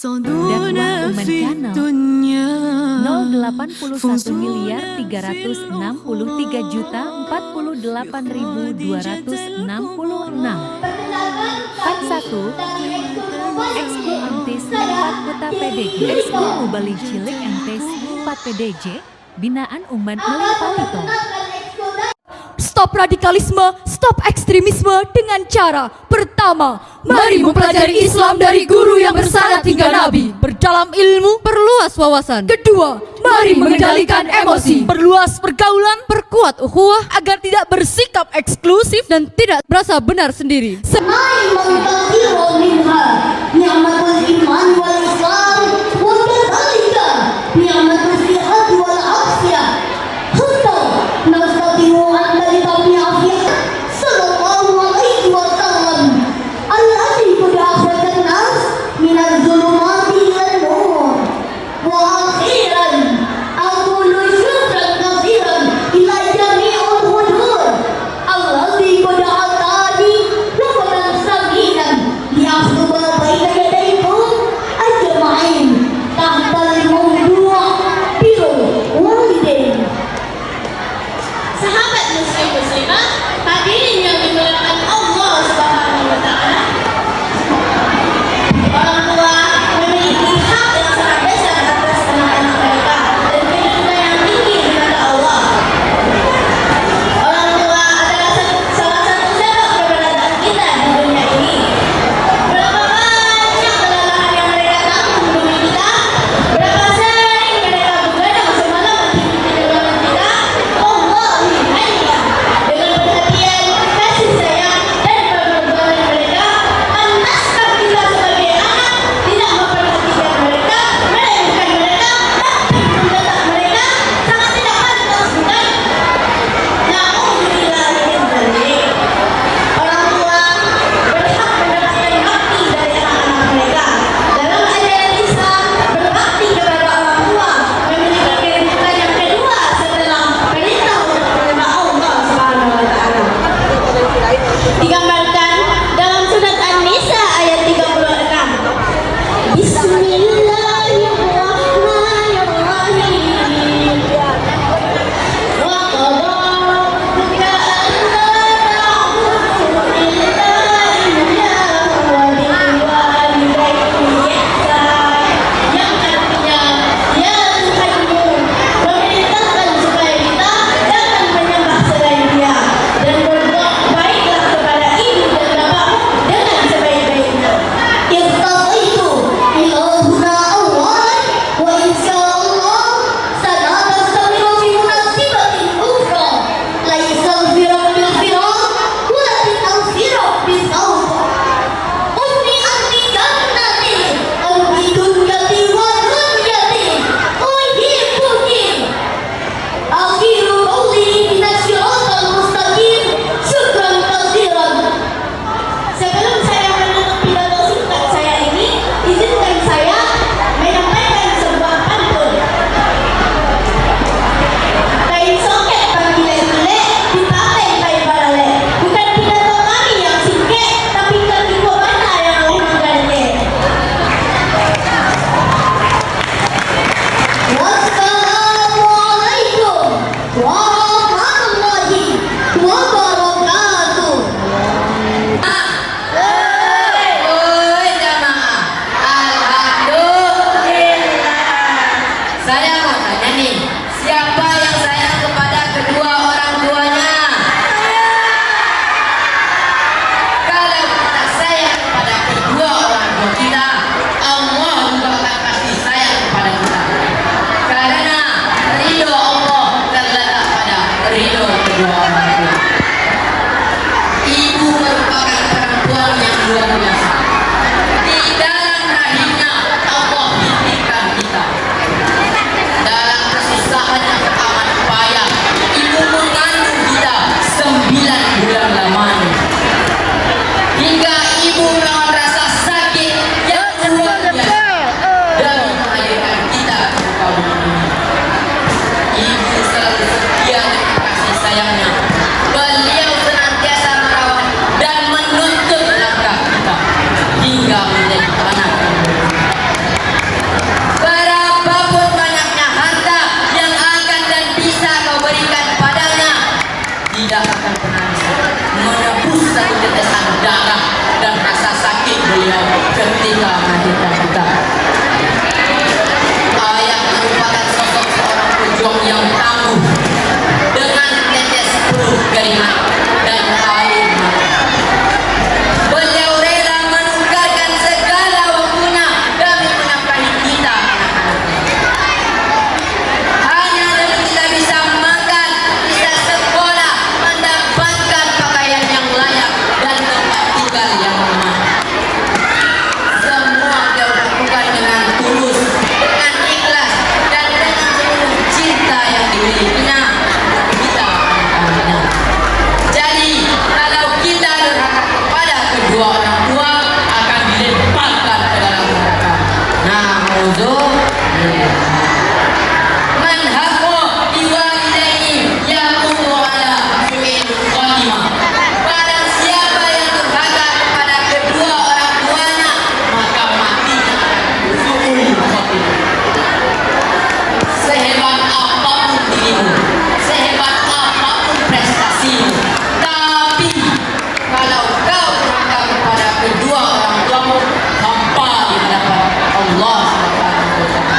Dakwah Umen Channel 081.363.48.266 Part 1 Ekskul Entis 4 Kota PDJ Ekskul Mubali Cilik Entis 4 PDJ Binaan Umen Melipatito. Stop radikalisme, stop ekstremisme dengan cara pertama, mari mempelajari Islam dari guru yang bersyarat hingga Nabi. Berdalam ilmu, perluas wawasan. Kedua, mari mengendalikan emosi. Perluas pergaulan, perkuat ukhuwah agar tidak bersikap eksklusif dan tidak merasa benar sendiri. kita. Ayah merupakan sosok seorang pejuang yang tangguh dengan tetes peluh keringat dan air mata. Beliau rela menukarkan segala waktunya demi menafkahi kita anak-anaknya. Hanya demi kita bisa makan, bisa sekolah, mendapatkan pakaian yang layak dan tempat tinggal yang aman. Semua dia lakukan dengan tulus, dengan ikhlas, dan dengan seluruh cinta yang dimilikinya untuk kita anak-anaknya. Jadi kalau kita durhaka kepada kedua orang tua akan dilemparkan ke dalam neraka. Na'udzubillah. Man haqqo biwalidayni yaqumu ala su'il khatimah. Barang siapa yang durhaka kepada kedua orang tuanya, maka matinya su'ul khatimah. Sehebat apapun dirimu, sehebat apapun prestasimu, tapi kalau kau durhaka kepada kedua orang tuamu, hampa di hadapan Allah Subhanahu wa Ta'ala.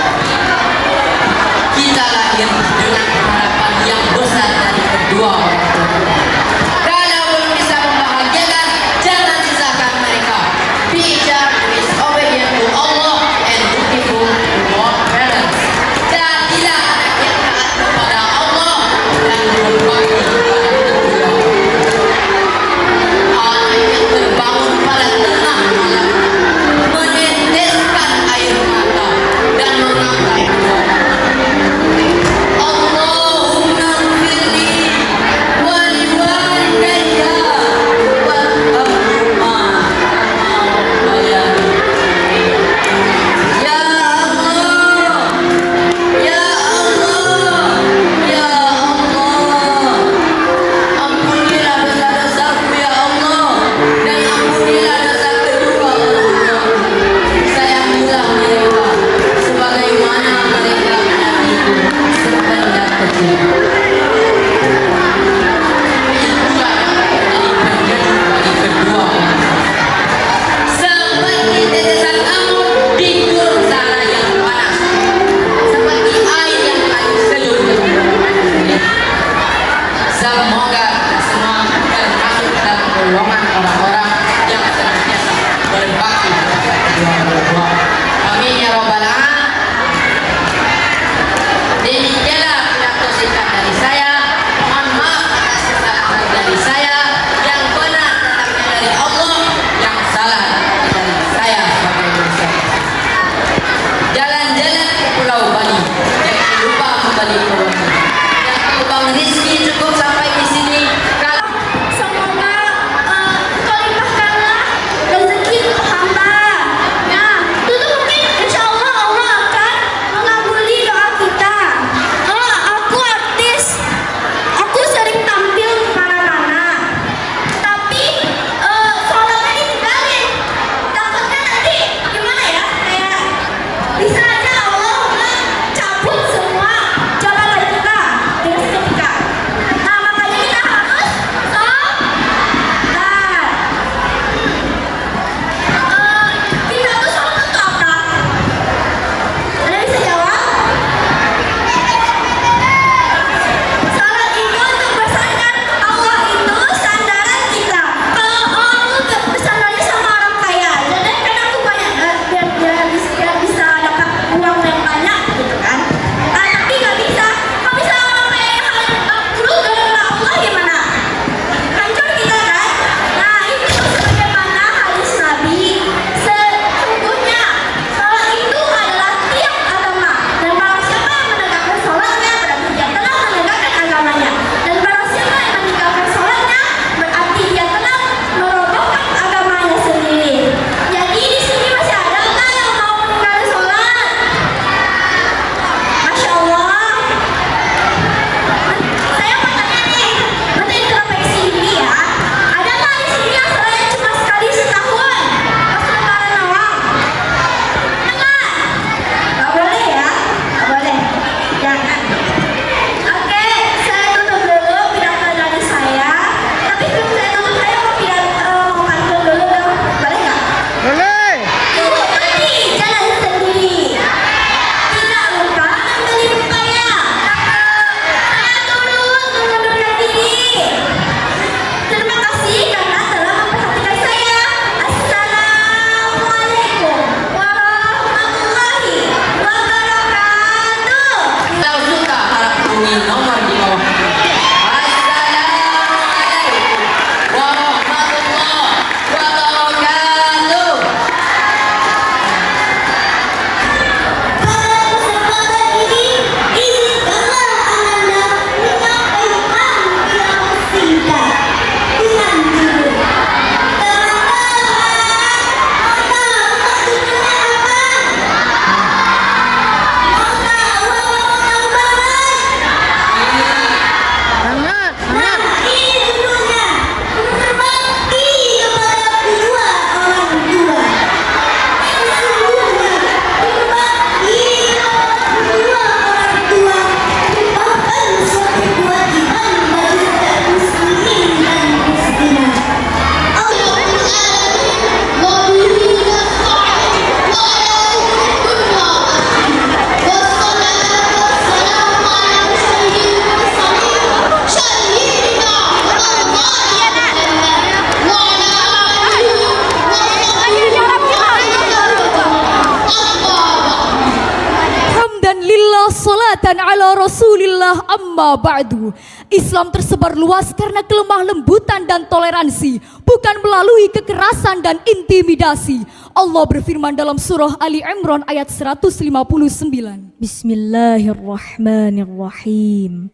salatan ala Rasulillah amma ba'du. Islam tersebar luas karena kelemah lembutan dan toleransi, bukan melalui kekerasan dan intimidasi. Allah berfirman dalam surah Ali Imran ayat 159. Bismillahirrahmanirrahim.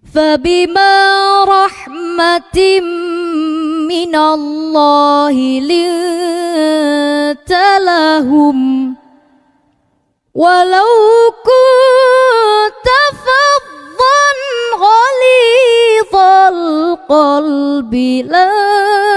فَبِمَا رَحْمَةٍ مِّنَ اللَّهِ لِنتَ لَهُمْ وَلَوْ كُنتَ فَظًّا غَلِيظَ الْقَلْبِ لَانفَضُّوا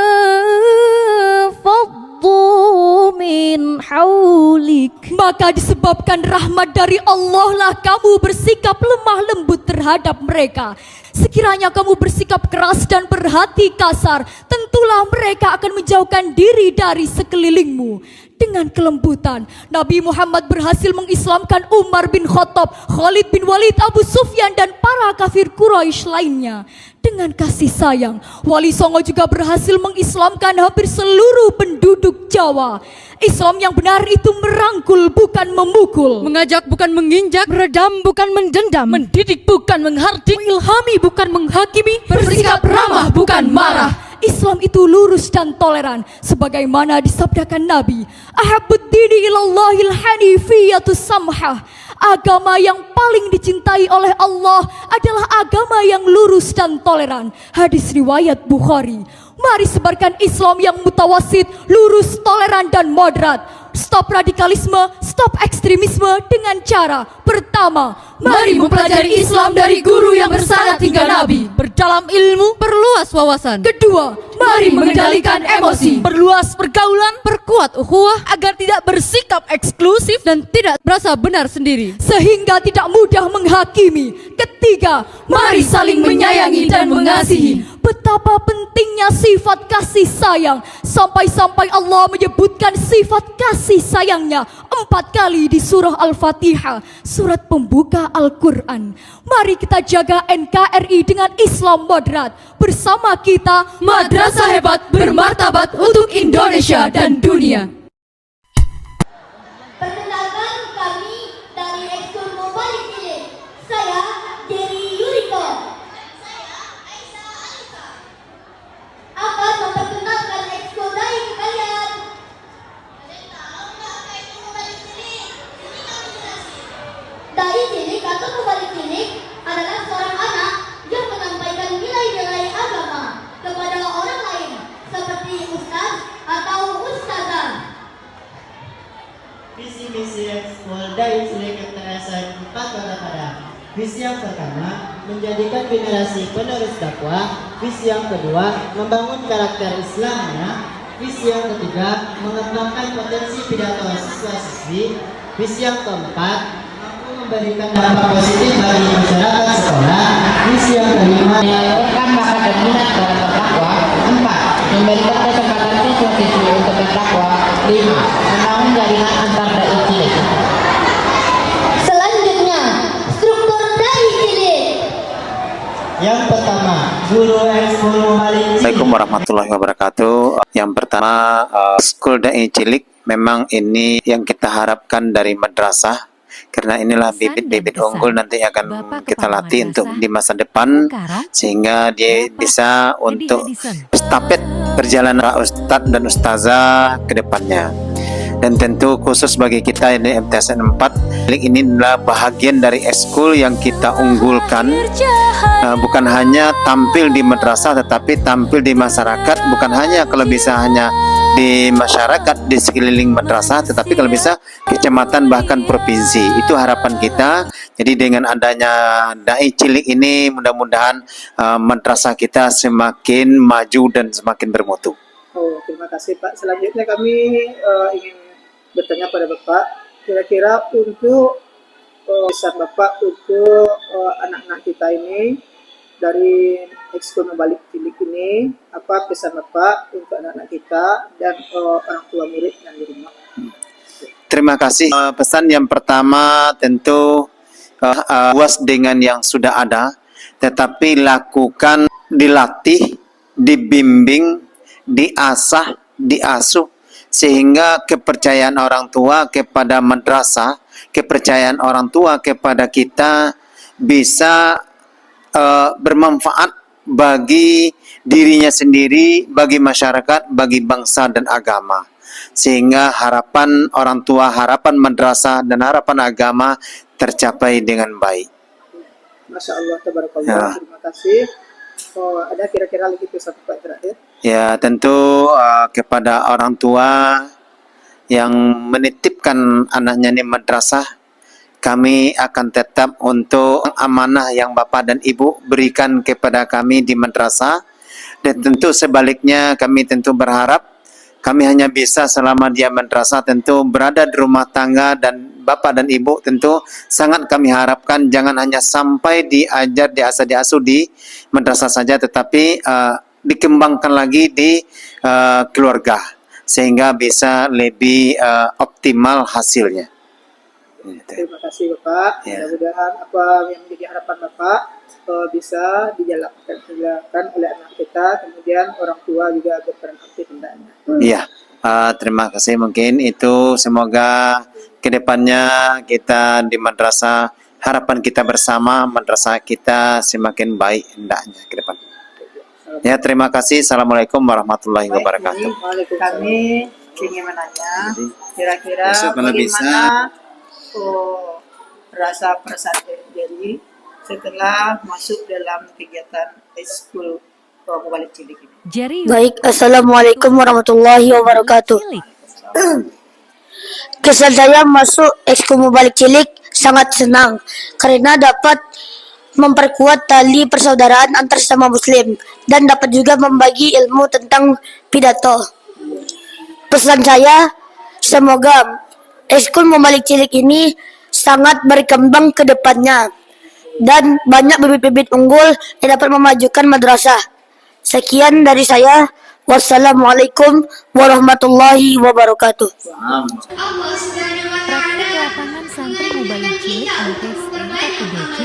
مِنْ حَوْلِكَ. Maka disebabkan rahmat dari Allah lah kamu bersikap lemah lembut terhadap mereka. Sekiranya kamu bersikap keras dan berhati kasar, tentulah mereka akan menjauhkan diri dari sekelilingmu. Dengan kelembutan, Nabi Muhammad berhasil mengislamkan Umar bin Khattab, Khalid bin Walid, Abu Sufyan dan para kafir Quraisy lainnya. Dengan kasih sayang, Wali Songo juga berhasil mengislamkan hampir seluruh penduduk Jawa. Islam yang benar itu merangkul bukan memukul, Mengajak bukan menginjak, meredam bukan mendendam, mendidik bukan menghardik, mengilhami bukan menghakimi, bersikap ramah bukan marah. Islam itu lurus dan toleran sebagaimana disabdakan Nabi, ahabbud dini ilallahil hanifiyatus samhah. Agama yang paling dicintai oleh Allah adalah agama yang lurus dan toleran. Hadis riwayat Bukhari. Mari sebarkan Islam yang mutawasid, lurus, toleran dan moderat. Stop radikalisme, stop ekstremisme dengan cara pertama, mari mempelajari Islam dari guru yang bersanad hingga Nabi. berdalam ilmu, perluas wawasan, Kedua, mari mengendalikan emosi. perluas pergaulan, perkuat ukhuwah agar tidak bersikap eksklusif dan tidak merasa benar sendiri. Sehingga tidak mudah menghakimi. Ketiga, mari saling menyayangi dan mengasihi. Betapa pentingnya sifat kasih sayang, sampai-sampai Allah menyebutkan sifat kasih sayangnya 4 kali di surah Al-Fatihah, surat pembuka Al-Quran. Mari kita jaga NKRI dengan Islam moderat. Bersama kita, madrasah hebat bermartabat untuk Indonesia dan dunia. Perkenalkan kami dari Ekskul Mobile Cilik. Saya Jerry Yuriko. Dan saya Aisyah Alisa. Akan memperkenalkan ekskul dari kalian. Kalian tahu nggak apa itu Mobile Cilik? Ini kami jelasin. Dai cilik atau Mobile Cilik adalah seorang anak yang menyampaikan nilai-nilai agama kepada orang lain seperti ustaz atau ustazah. Visi misi ekskul Dai Cilik MTSN 4 Kota Padang. Visi yang pertama, menjadikan generasi penerus dakwah. Visi yang kedua, membangun karakter Islamnya. Visi yang ketiga, mengembangkan potensi pidato siswa-siswi. Visi yang keempat, mampu memberikan dampak positif bagi masyarakat sekolah. Visi yang kelima, menyalurkan bakat dan minat dalam berdakwah. 4. Memberikan kesempatan siswa-siswi untuk berdakwah. 5. Membangun jaringan antar dai cilik. Selanjutnya, struktur Dai Cilik. Yang pertama, guru ekskul Mobile Cilik. Assalamualaikum warahmatullahi wabarakatuh. Yang pertama, School Dai Cilik memang ini yang kita harapkan dari madrasah, karena inilah Pesan dan bibit-bibit kesan unggul nanti akan Bapak kita Kepala latih untuk Madrasah di masa depan, Bengkaro, sehingga dia Bapak bisa Edi untuk Edison. estafet perjalanan ustadz dan ustazah ke depannya. Dan tentu khusus bagi kita di MTSN 4, ini adalah bahagian dari ekskul yang kita unggulkan. Bukan hanya tampil di madrasah, tetapi tampil di masyarakat. Bukan hanya kalau bisa hanya di masyarakat di sekeliling madrasah, tetapi kalau bisa kecamatan bahkan provinsi. Itu harapan kita. Jadi dengan adanya Dai Cilik ini, mudah-mudahan madrasah kita semakin maju dan semakin bermutu. Oh, terima kasih Pak. Selanjutnya kami ingin bertanya pada Bapak, kira-kira untuk pesan Bapak untuk anak-anak kita ini dari ekskul Mobile Cilik ini, apa pesan Bapak untuk anak-anak kita dan orang tua murid yang di rumah? Terima kasih. Pesan yang pertama tentu puas dengan yang sudah ada, tetapi lakukan, dilatih, dibimbing, diasah, diasuh, sehingga kepercayaan orang tua kepada madrasah kepercayaan orang tua kepada kita bisa bermanfaat bagi dirinya sendiri, bagi masyarakat, bagi bangsa dan agama. Sehingga harapan orang tua, harapan madrasah dan harapan agama tercapai dengan baik. Masya Allah, tabarakallah. Ya. Terima kasih. Oh, ada kira-kira lagi pesan Pak terakhir? Ya, tentu kepada orang tua yang menitipkan anaknya di madrasah, kami akan tetap untuk amanah yang Bapak dan Ibu berikan kepada kami di madrasah. Dan tentu sebaliknya kami tentu berharap kami hanya bisa selama dia madrasah tentu berada di rumah tangga, dan Bapak dan Ibu tentu sangat kami harapkan jangan hanya sampai diajar, diasuh di madrasah saja, tetapi dikembangkan lagi di keluarga sehingga bisa lebih optimal hasilnya. Terima kasih Bapak. Ya. Mudah-mudahan apa yang menjadi harapan Bapak bisa dijalankan oleh anak kita, kemudian orang tua juga berperan aktif hendaknya. Iya, terima kasih. Mungkin itu, semoga kedepannya kita di madrasah, harapan kita bersama madrasah kita semakin baik hendaknya ke depan. Ya, terima kasih. Assalamualaikum warahmatullahi wabarakatuh. Kami ingin menanya, kira-kira Besok kalau bagaimana rasa perasaan Jerry setelah masuk dalam kegiatan ekskul Mubalik Cilik ini? Jerry Baik, Assalamualaikum warahmatullahi wabarakatuh. Cilik. Kesan saya masuk ekskul Mubalik Cilik sangat senang karena dapat memperkuat tali persaudaraan antar sesama muslim dan dapat juga membagi ilmu tentang pidato. Pesan saya, semoga ekskul Mubalik Cilik ini sangat berkembang ke depannya dan banyak bibit-bibit unggul yang dapat memajukan madrasah. Sekian dari saya. Wassalamualaikum warahmatullahi wabarakatuh. Allah Subhanahu wa Ta'ala Praktik lapangan santri Mubalik Cilik MTS 4 PDJ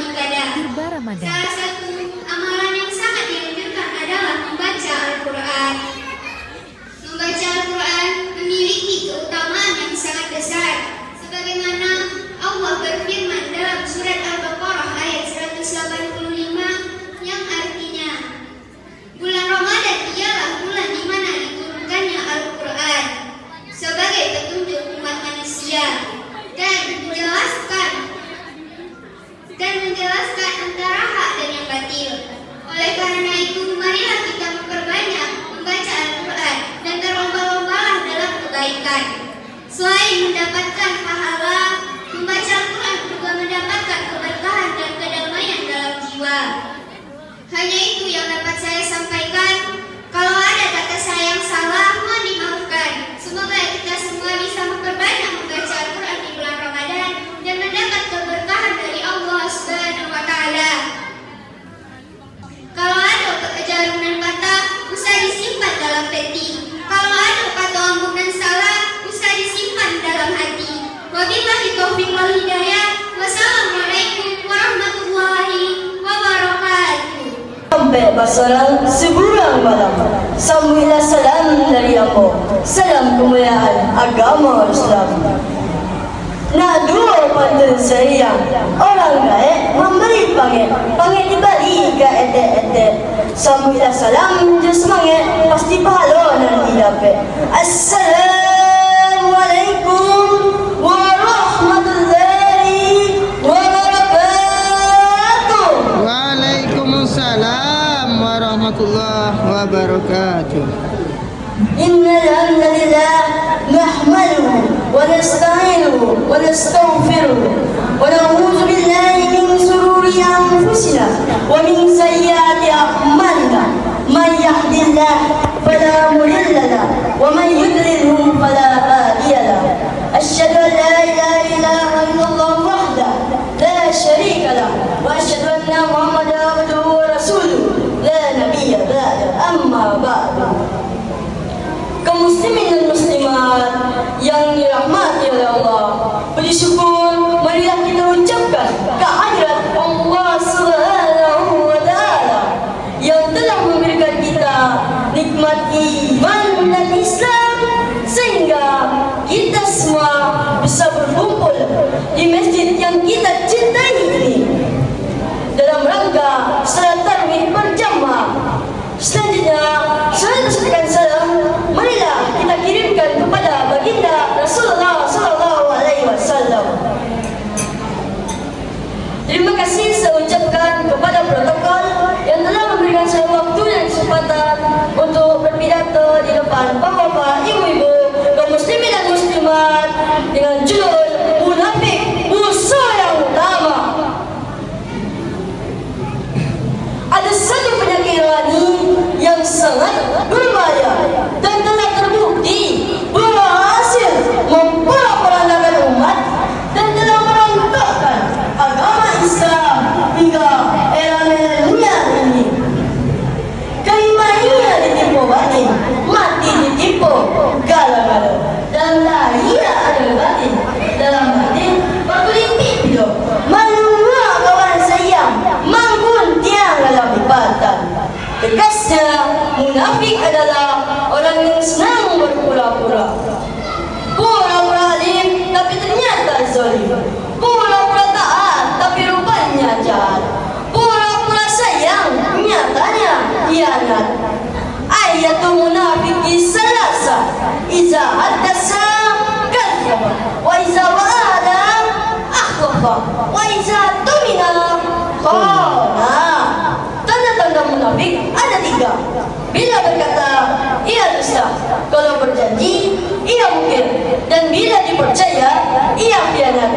Tirba Ramadan. salah satu amalan yang sangat dianjurkan adalah membaca Al-Quran. Membaca Al-Quran memiliki keutamaan yang sangat besar, sebagaimana Allah berfirman dalam surat Al-Baqarah ayat 185 yang artinya, bulan Ramadan ialah bulan di mana diturunkannya Al-Quran sebagai petunjuk umat manusia dan menjelaskan antara hak dan yang batil. Oleh karena itu, marilah kita memperbanyak membaca Al-Quran dan berlomba-lombalah dalam kebaikan. Selain mendapatkan pahala, membaca Al-Quran juga mendapatkan keberkahan dan kedamaian dalam jiwa. Hanya itu yang dapat saya sampaikan. Kalau ada kata saya yang salah, mohon dimaafkan. Semoga kita semua bisa memperbanyak membaca Al-Quran di bulan Ramadan dan mendapat keberkahan dari Allah Subhanahu wa Ta'ala. Kalau ada jarum dan patah, usah disimpan dalam peti. Kalau ada kata ombong dan salah, usah disimpan dalam hati. Wabillahi taufiq wal hidayah. Wassalamualaikum warahmatullahi wabarakatuh. Sampai bersalam sebulan malam, sambutlah salam dari aku, salam kemuliaan agama Islam. Nak dua pandan saya, orang gaib memberi panggil dibalik ke ete-ete. Sambutlah salam je semangat, pasti pahala nanti dapat. Assalamualaikum warahmatullahi wabarakatuh. Waalaikumsalam warahmatullahi wabarakatuh. إن الحمد لله نحمده ونستعينه ونستغفره ونعوذ بالله من شرور أنفسنا ومن سيئات أعمالنا من يهد الله فلا مضل له ومن يضلله فلا هادي له أشهد أن لا إله إلا الله وحده لا شريك له وأشهد أن محمدا عبده ورسوله لا نبي بعده أما بعد. Kaum muslimin dan muslimat yang dirahmati oleh Allah, puji syukur marilah kita ucapkan kehadirat Allah Subhanahu wa Ta'ala yang telah memberikan kita nikmat iman dan Islam sehingga kita semua munafik adalah orang yang senang berpura-pura. Pura-pura alim tapi ternyata zalim. Pura-pura taat tapi rupanya jahat. Pura-pura sayang nyatanya hianat. Ayatul munafiki salasa, iza haddasa kadzdzaba, wa iza wa'ada akhlafa, wa iza tumina khana. Tanda-tanda munafik ada 3. Bila berkata, ia dusta. Kalau berjanji, ia mungkir. Dan bila dipercaya, ia khianat.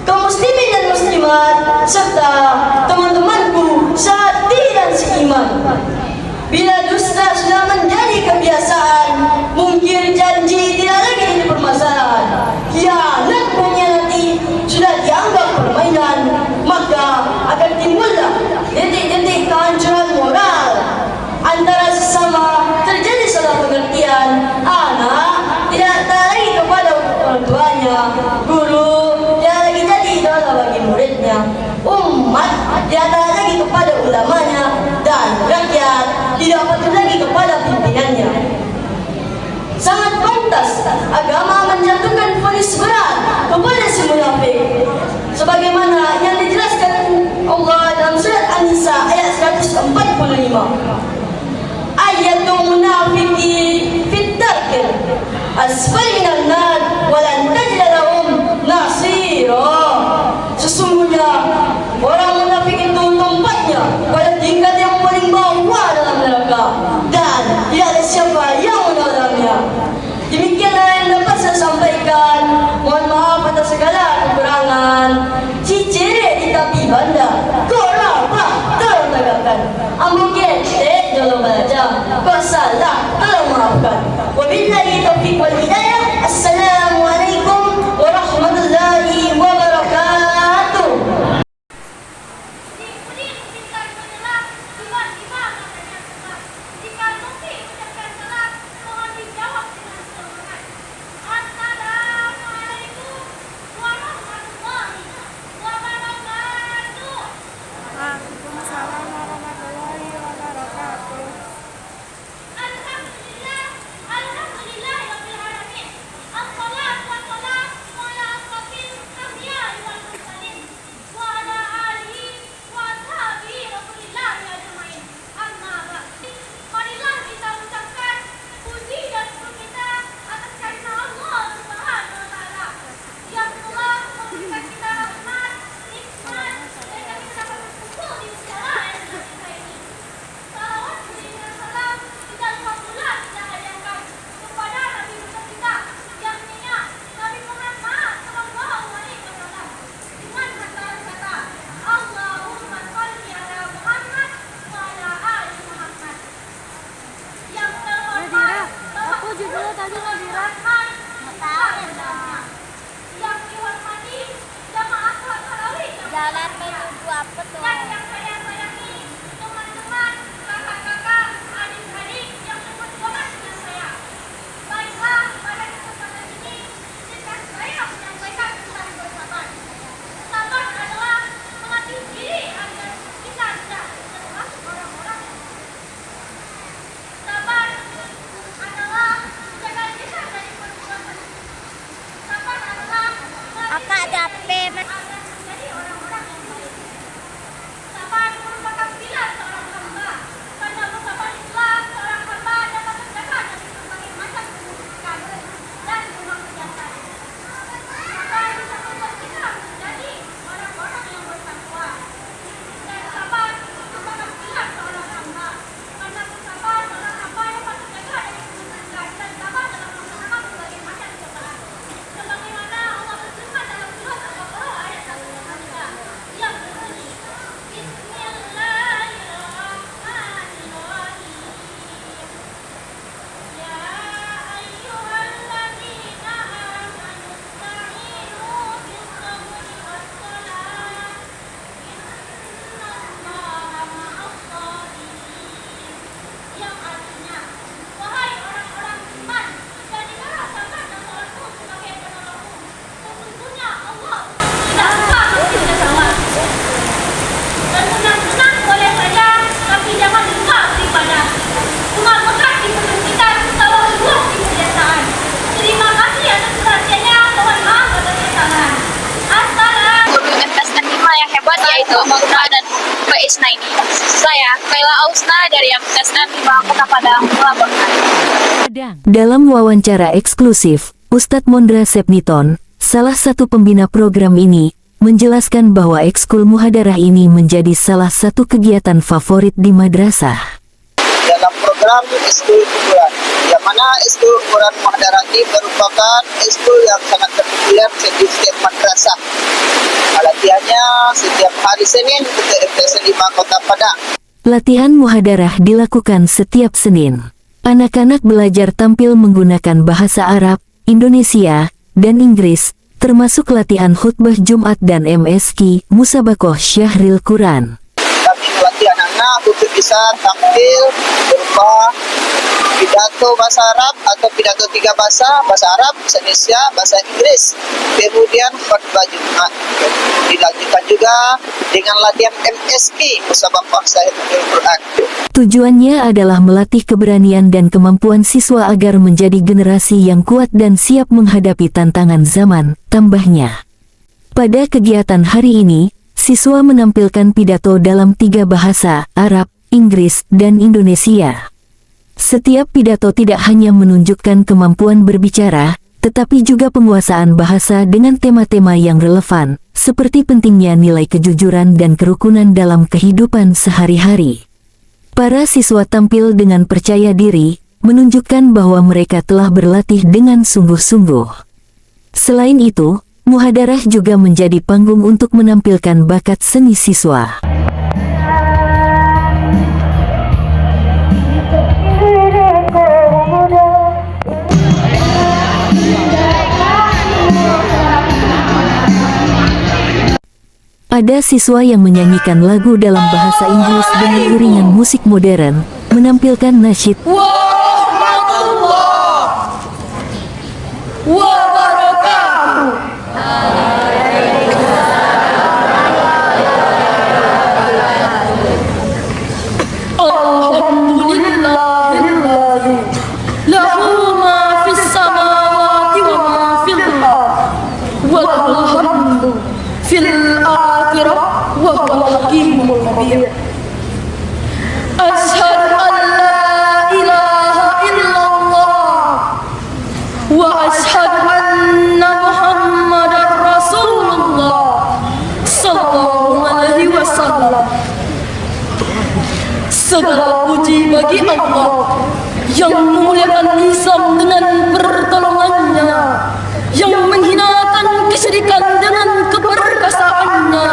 Kaum muslimin dan muslimat serta teman-temanku sehati dan seiman, bila dusta sudah menjadi kebiasaan, mungkir janji tidak lagi jadi permasalahan, khianat mengkhianati sudah dianggap permainan, maka akan timbullah detik-detik kehancuran moral antara sesama, terjadi salah pengertian. Anak tidak lagi kepada orang tuanya, guru tidak lagi jadi idola bagi muridnya, umat tidak lagi kepada ulamanya, dan rakyat tidak patuh lagi kepada pimpinannya. Sangat pantas agama menjatuhkan vonis berat kepada si munafik, sebagaimana yang dijelaskan Allah dalam surat An-Nisa ayat 145. Ayatul munafiki fit darkil asfali minan nar wa lan tajid lahum nasira. Sesungguhnya orang munafik itu tempatnya pada tingkat yang paling bawah dalam neraka, dan tidak ada siapa yang menolongnya. Demikianlah yang dapat saya sampaikan. Mohon maaf atas segala kekurangan. Cicire di tepi banda, kau apa tolong tegakkan. Ambo kete tolong baca, kau salah tolong maafkan. Wabillahi taufiq wal hidayah. Assalamualaikum warahmatullahi wabarakatuh. Jalan menuju apa tuh? Kakak capek, Mas. sahabat yaitu Mauna dan PS9. Saya Kaila Ausna dari MTSN 5 Kota Padang, melaporkan. Dalam wawancara eksklusif, Ustadz Mondra Sepniton, salah satu pembina program ini, menjelaskan bahwa ekskul muhadarah ini menjadi salah satu kegiatan favorit di madrasah. Dalam program ekskul unggulan, yang mana ekskul unggulan muhadarah ini merupakan ekskul yang sangat terpopuler di setiap madrasah. Latihannya setiap hari Senin untuk MTSN 5 Kota Padang. Latihan muhadarah dilakukan setiap Senin. Anak-anak belajar tampil menggunakan bahasa Arab, Indonesia, dan Inggris, termasuk latihan khutbah Jumat dan MSQ, Musabakoh Syahril Quran. Kami melatih anak-anak untuk bisa tampil berupa pidato bahasa Arab atau pidato 3 bahasa Arab, bahasa Indonesia, bahasa Inggris. Kemudian khutbah Jumat. Dilanjutkan juga dengan latihan MSQ, Musabakoh Syahril Quran. Tujuannya adalah melatih keberanian dan kemampuan siswa agar menjadi generasi yang kuat dan siap menghadapi tantangan zaman, tambahnya. Pada kegiatan hari ini, siswa menampilkan pidato dalam 3 bahasa, Arab, Inggris, dan Indonesia. Setiap pidato tidak hanya menunjukkan kemampuan berbicara, tetapi juga penguasaan bahasa dengan tema-tema yang relevan, seperti pentingnya nilai kejujuran dan kerukunan dalam kehidupan sehari-hari. Para siswa tampil dengan percaya diri, menunjukkan bahwa mereka telah berlatih dengan sungguh-sungguh. Selain itu, muhadarah juga menjadi panggung untuk menampilkan bakat seni siswa. Ada siswa yang menyanyikan lagu dalam bahasa Inggris dengan iringan musik modern, menampilkan nasyid. أشهد أن لا إله إلا الله وأشهد أن محمدا رسول الله صلى الله عليه وسلم. Segala puji bagi Allah yang memuliakan Islam dengan pertolongannya, yang menghinakan kesyirikan dengan keperkasaannya,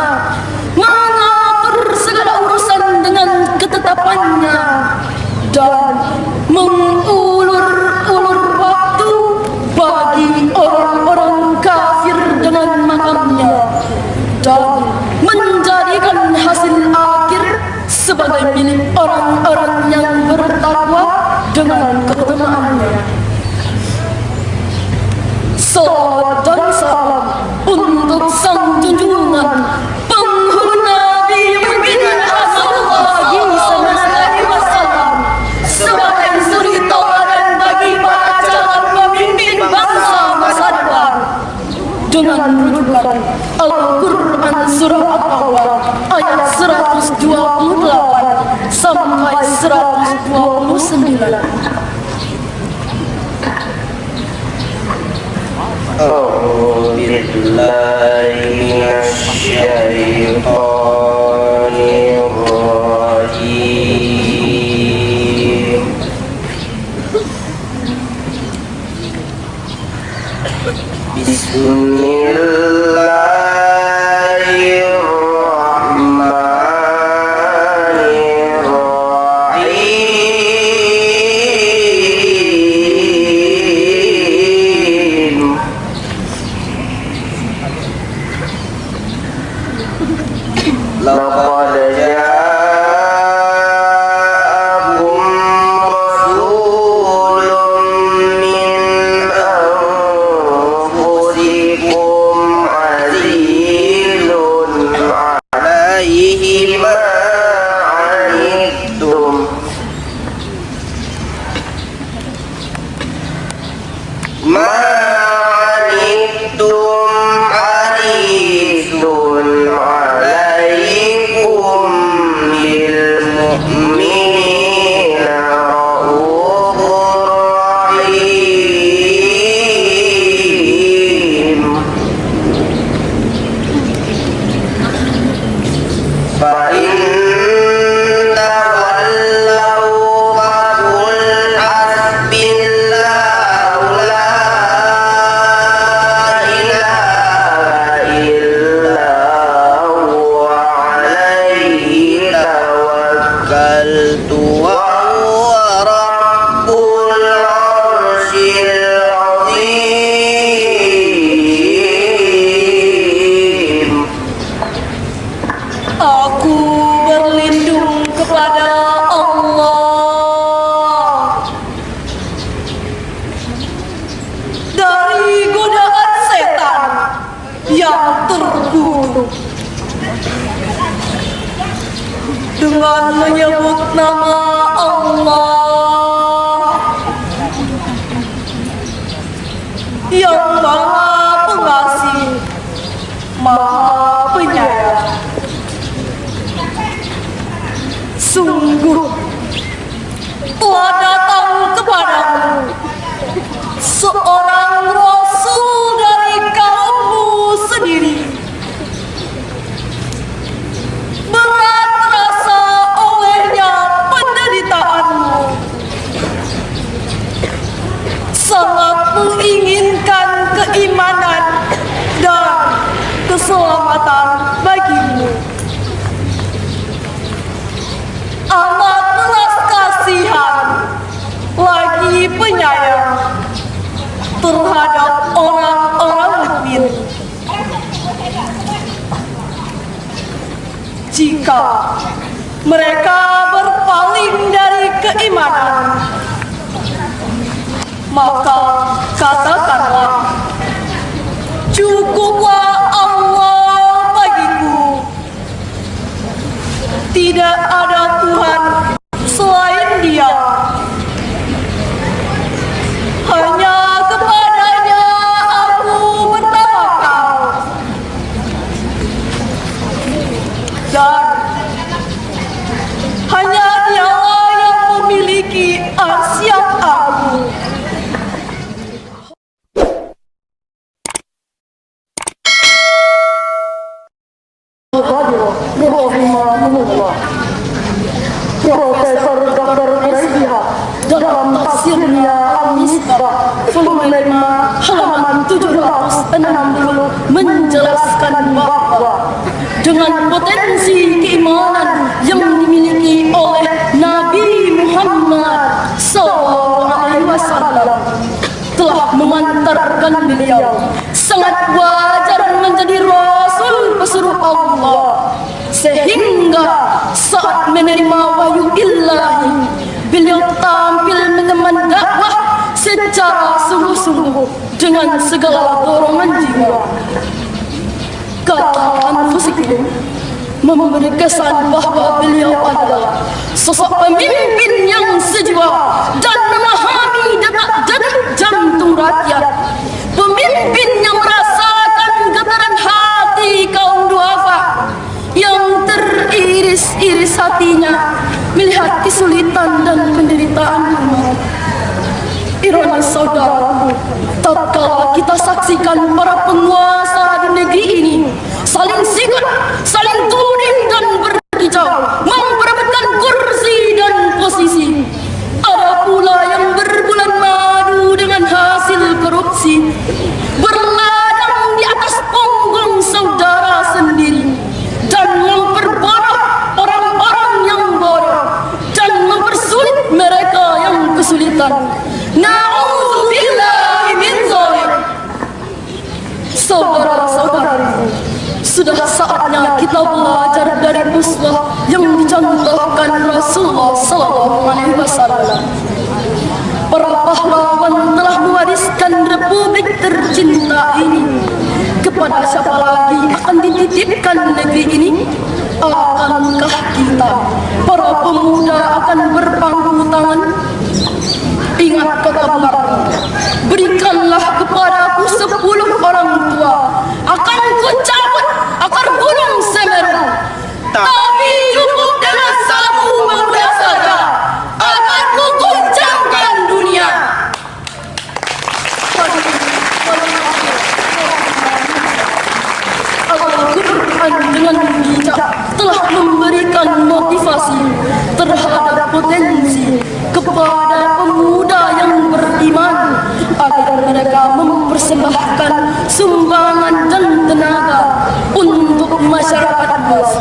mengatur segala urusan dengan ketetapannya, dan mengulur-ulur waktu bagi orang-orang kafir dengan makamnya, dan menjadikan hasil akhir sebagai milik orang-orang yang bertakwa dengan keutamaannya. Salawat dan salam untuk sang junjungan penghulu Nabi Muhammad sallallahu alaihi wasallam sebagai suri tauladan bagi para calon pemimpin bangsa masa depan, dengan rujukan Al-Quran surah At-Tawbah ayat 128 sampai 129. أعوذ بالله من الشيطان الرجيم بسم الله الرحمن الرحيم لقد جاءكم رسول من أنفسكم عزيز عليه ما عنتم حريص عليكم yang terkutuk. Dengan menyebut nama Allah yang Maha Pengasih, Maha Penyayang. Sungguh telah datang kepadamu seorang Rasul dari kaummu sendiri. Berat rasa olehnya penderitaanmu, sangat menginginkan keimanan dan keselamatan bagimu. Amat belas kasihan lagi penyayang terhadap orang-orang mukmin. Jika mereka berpaling dari keimanan, maka katakanlah, cukuplah Allah bagiku. Tidak ada Tuhan selain Dia. Hanya kepadanya aku bertawakal. Dan hanya Dialah yang memiliki arsy yang agung. Profesor Dr. Rizkiha dalam tafsirnya Al-Misbah volume 5 halaman 760 menjelaskan bahwa dengan potensi keimanan yang dimiliki oleh Nabi Muhammad SAW telah mengantarkan beliau sangat wajar menjadi Rasul pesuruh Allah, sehingga saat menerima wahyu ilahi, beliau tampil meneman dakwah secara sungguh-sungguh dengan segala dorongan jiwa. Kata Al-Fusikin memberi kesan bahwa beliau adalah sosok pemimpin yang sejiwa dan memahami detak-detik jantung rakyat, pemimpin yang merasakan getaran hati kaum duafa, yang teriris-iris hatinya melihat kesulitan dan penderitaan umat. Ironis saudaraku, tatkala kita saksikan para penguasa di negeri ini saling sikut, saling tuding dan berkicau, memperebutkan kursi dan posisi. Ada pula yang berbulan madu dengan hasil korupsi, berladang di atas punggung saudara sendiri, dan memperbodoh orang-orang yang bodoh, dan mempersulit mereka yang kesulitan. Na'udzubillahi min dzalik. Saudara-saudariku, sudah saatnya kita belajar dari uswah yang dicontohkan Rasulullah SAW. Para pahlawan telah mewariskan republik tercinta ini. Kepada siapa lagi akan dititipkan negeri ini? Akankah kita, para pemuda, akan berpangku tangan? Ingat kata Bung Karno, berikanlah kepadaku 10 orang tua, akan kucabut akar gunung Semeru. Tapi cukup dengan 1 pemuda saja, akan kuguncangkan dunia. Al-Quran dengan bijak telah memberikan motivasi terhadap potensi kepada pemuda yang beriman agar mereka mempersembahkan sumbangan dan tenaga untuk masyarakat luas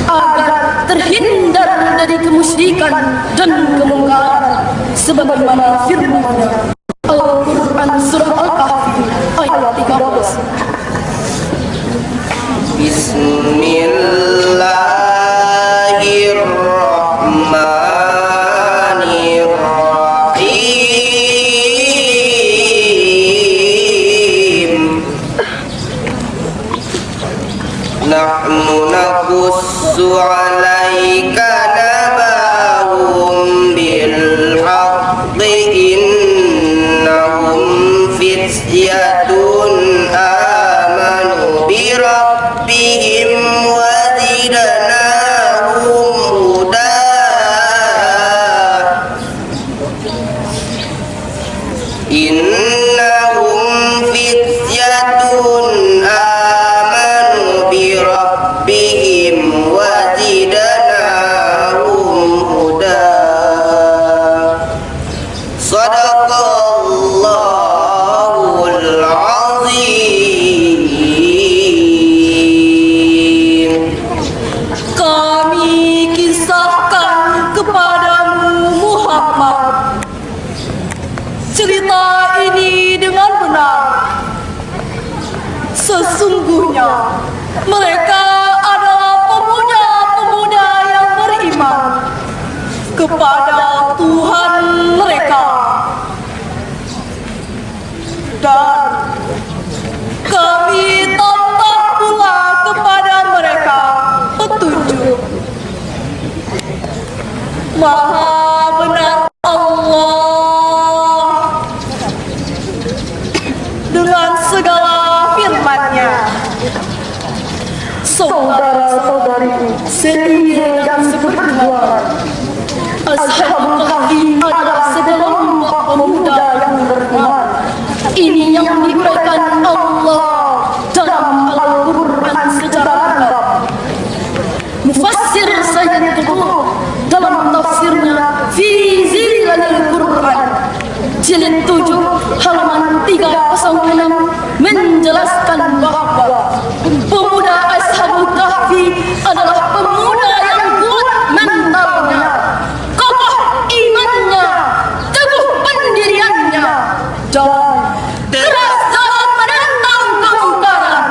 agar terhindar dari kemusyrikan dan kemungkaran sebagaimana firman-Nya. Al-Quran surah Al-Kahfi ayat 13. Bismillahirrahmanirrahim. nahnu naqussu 'alaika naba'ahum bil haqqi innahum fityatun amanu bi rabbihim wa zidnahum huda. Innahum fityatun amanu bi rabbihim wa zidnahum huda. Shadaqallahul azim. Kami kisahkan kepadamu Muhammad cerita ini dengan benar. Sesungguhnya mereka adalah pemuda-pemuda yang beriman kepada Tuhan mereka, dan kami tampak pula kepada mereka petunjuk. Maha benar Allah dengan segala firman-Nya. Saudara-saudariku seiring dan seperjuangan, Ashabul Kahfi adalah sekelompok pemuda yang beriman. Ini yang diberikan Allah dalam Al-Quran secara lengkap. Mufassir Sayyid Qutb dalam tafsirnya Fi Zilalil Quran jilid 7 halaman 306 menjelaskan bahwa pemuda Ashabul Kahfi adalah pemuda yang kuat mentalnya, kokoh imannya, teguh pendiriannya, dan keras dalam menentang kemungkaran.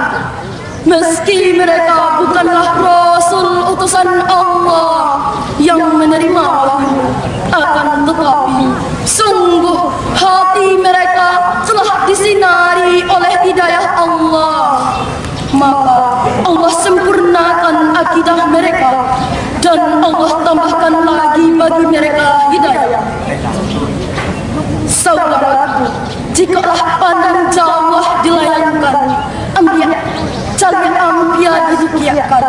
Meski mereka bukanlah Rasul utusan Allah yang menerima wahyu, akan tetapi sungguh hati mereka telah disinari oleh hidayah Allah. Maka Allah sempurnakan akidah mereka dan Allah tambahkan lagi bagi mereka hidayah. Saudaraku, jikalah pandang jauh dilayangkan, Anbiya diruqyahkan.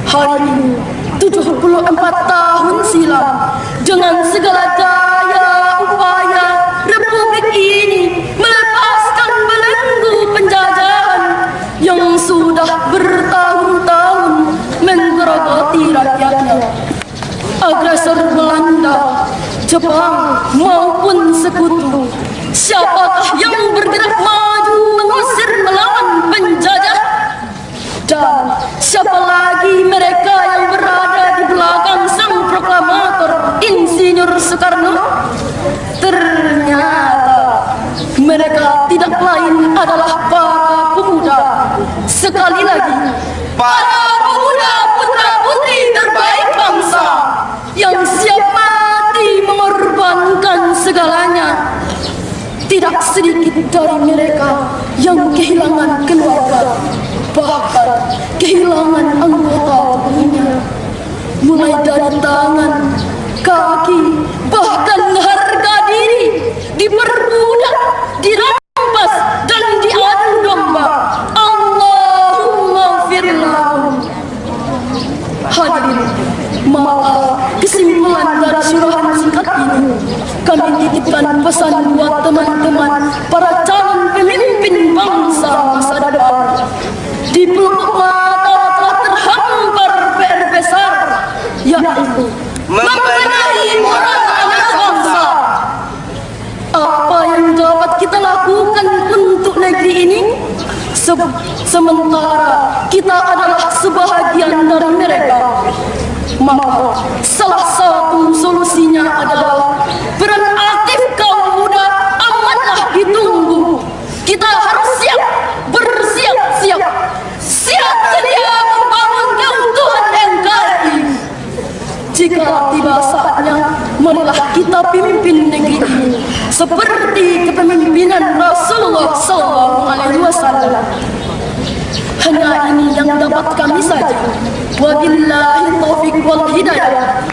Hari ini 74 tahun silam, dengan segala daya upaya Republik ini melepaskan belenggu penjajahan yang sudah bertahun-tahun menggerogoti rakyatnya. Agresor Belanda, Jepang maupun sekutu, siapakah yang bergerak maju mengusir melawan penjajah? Dan siapa lagi mereka yang berada di belakang sang proklamator Insinyur Soekarno? Ternyata mereka tidak lain adalah para pemuda. Sekali lagi, para pemuda putra-putri terbaik bangsa yang siap mati mengorbankan segalanya. Tidak sedikit dari mereka yang kehilangan keluarga, bahkan kehilangan anggota tubuhnya, mulai dari tangan, kaki, bahkan harga diri diperbudak, dirampas dan diadu domba. Allahumma firlahum. Hadirin, maka kesimpulan dari syurahan singkat ini, kami titipkan pesan buat teman-teman para calon pemimpin bangsa masa depan. Di pelupuk mata telah terhampar PR besar, yaitu membenahi moral anak bangsa. Apa yang dapat kita lakukan untuk negeri ini? Sementara kita adalah sebahagian dari mereka, maka salah satu solusinya adalah peran aktif kaum muda amatlah ditunggu. Kita harus siap, bersiap-siap, siap sedia membangun keutuhan NKRI. Jika tiba saatnya, marilah kita pimpin negeri ini seperti kepemimpinan Rasulullah SAW. Hanya ini yang dapat kami saja. Wabillahi taufiq wal hidayah.